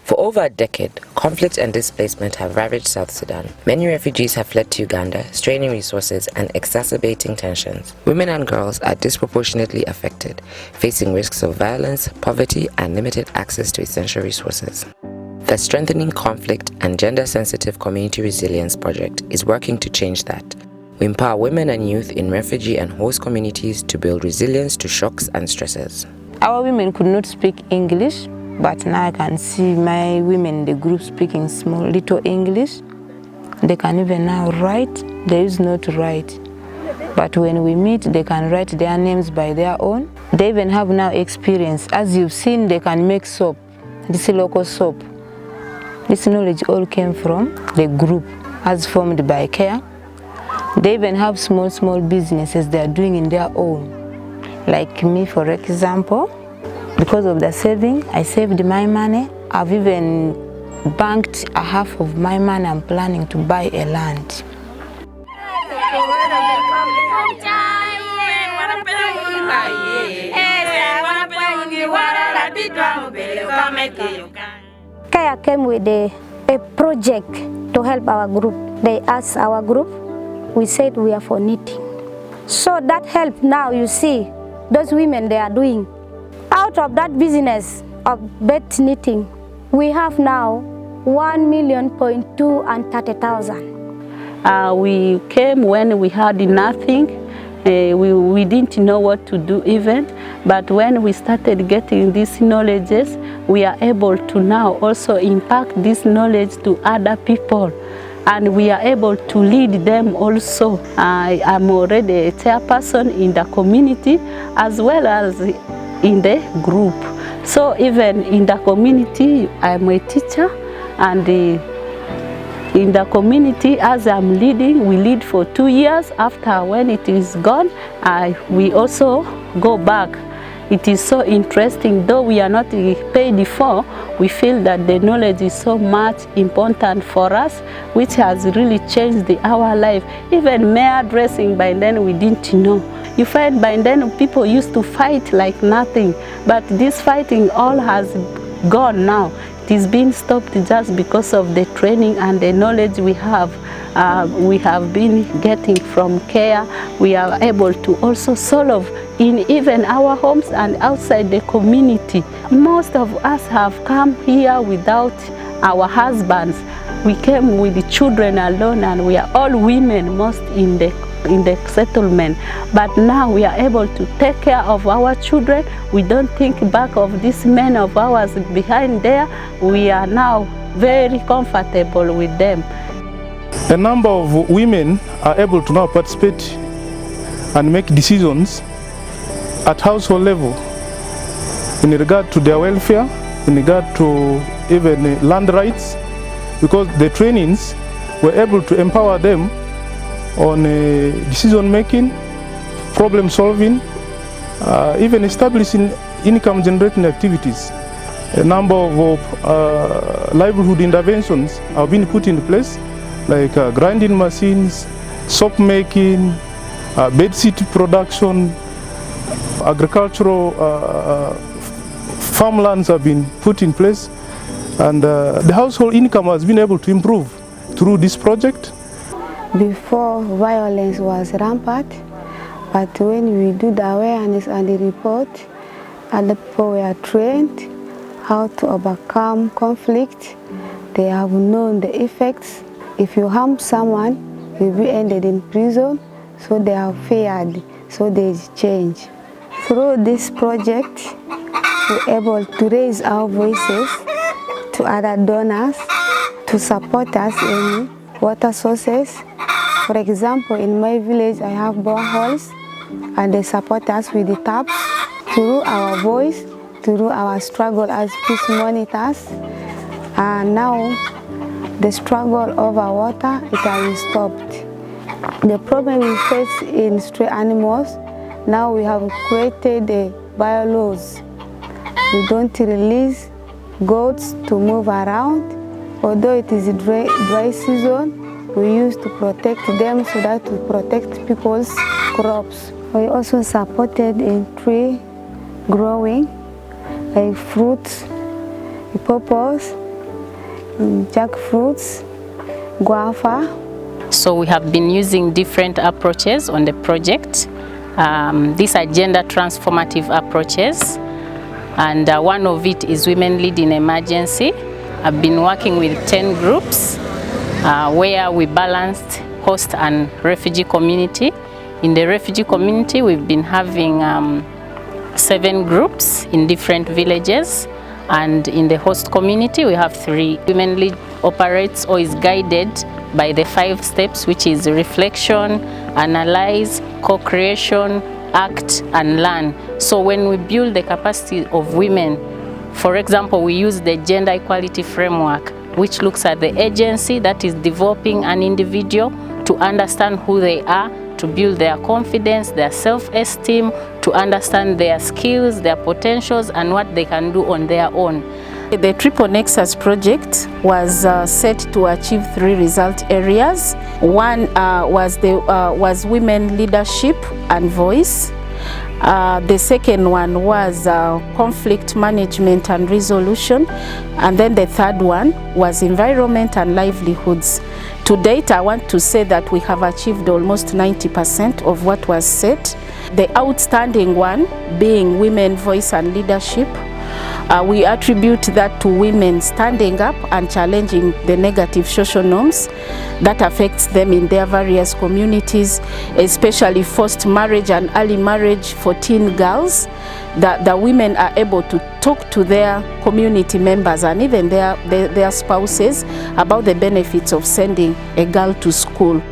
For over a decade, conflict and displacement have ravaged South Sudan. Many refugees have fled to Uganda, straining resources and exacerbating tensions. Women and girls are disproportionately affected, facing risks of violence, poverty, and limited access to essential resources. The Strengthening Conflict and Gender-Sensitive Community Resilience Project is working to change that. We empower women and youth in refugee and host communities to build resilience to shocks and stresses. Our women could not speak English, but now I can see my women in the group speaking small little English. They can even now write. There is not to write. But when we meet, they can write their names by their own. They even have now experience. As you've seen, they can make soap. This is local soap. This knowledge all came from the group as formed by CARE. They even have small businesses they are doing in their own. Like me, for example, because of the saving, I saved my money. I've even banked a half of my money. I'm planning to buy a land. Kaya came with a project to help our group. They asked our group, we said we are for knitting. So that help now, you see, those women they are doing. Out of that business of bed knitting, we have now 1,230,000. We came when we had nothing. We didn't know what to do even, but when we started getting these knowledges, we are able to now also impact this knowledge to other people, and we are able to lead them also. I am already a chairperson in the community as well as in the group. So even in the community, I'm a teacher, and in the community, as I'm leading, we lead for 2 years. After, when it is gone, we also go back. It is so interesting, though we are not paid for, we feel that the knowledge is so much important for us, which has really changed our life. Even mere dressing, by then we didn't know. You find by then people used to fight like nothing, but this fighting all has gone now. It is being stopped just because of the training and the knowledge we have been getting from CARE. We are able to also solve in even our homes and outside the community. Most of us have come here without our husbands. We came with the children alone, and we are all women, most in the settlement. But now we are able to take care of our children. We don't think back of these men of ours behind there. We are now very comfortable with them. A number of women are able to now participate and make decisions at household level in regard to their welfare, in regard to even land rights, because the trainings were able to empower them on decision making, problem solving, even establishing income generating activities. A number of livelihood interventions have been put in place, like grinding machines, soap making, bedsheet production, agricultural farmlands have been put in place, and the household income has been able to improve through this project. Before, violence was rampant, but when we do the awareness and the report, other people were trained how to overcome conflict. They have known the effects. If you harm someone, you'll be ended in prison, so they are feared, so they change. Through this project, we're able to raise our voices to other donors to support us in water sources. For example, in my village, I have boreholes, and they support us with the taps. Through our voice, through our struggle as peace monitors, and now the struggle over water, it has stopped. The problem we face in stray animals, now we have created the bylaws. We don't release goats to move around. Although it is a dry season, we used to protect them so that we protect people's crops. We also supported in tree growing, like fruits, purples, jackfruits, guava. So we have been using different approaches on the project. These are gender transformative approaches, and one of it is Women Lead in Emergency. I've been working with 10 groups where we balanced host and refugee community. In the refugee community, we've been having 7 groups in different villages, and in the host community, we have 3. Women Lead operates or is guided by the 5 steps, which is reflection, analyze, co-creation, act, and learn. So when we build the capacity of women, for example, we use the gender equality framework, which looks at the agency that is developing an individual to understand who they are, to build their confidence, their self-esteem, to understand their skills, their potentials, and what they can do on their own. The Triple Nexus project was set to achieve 3 result areas. One was women leadership and voice. The second one was conflict management and resolution. And then the third one was environment and livelihoods. To date, I want to say that we have achieved almost 90% of what was set. The outstanding one being women voice and leadership. We attribute that to women standing up and challenging the negative social norms that affects them in their various communities, especially forced marriage and early marriage for teen girls. That the women are able to talk to their community members and even their spouses about the benefits of sending a girl to school.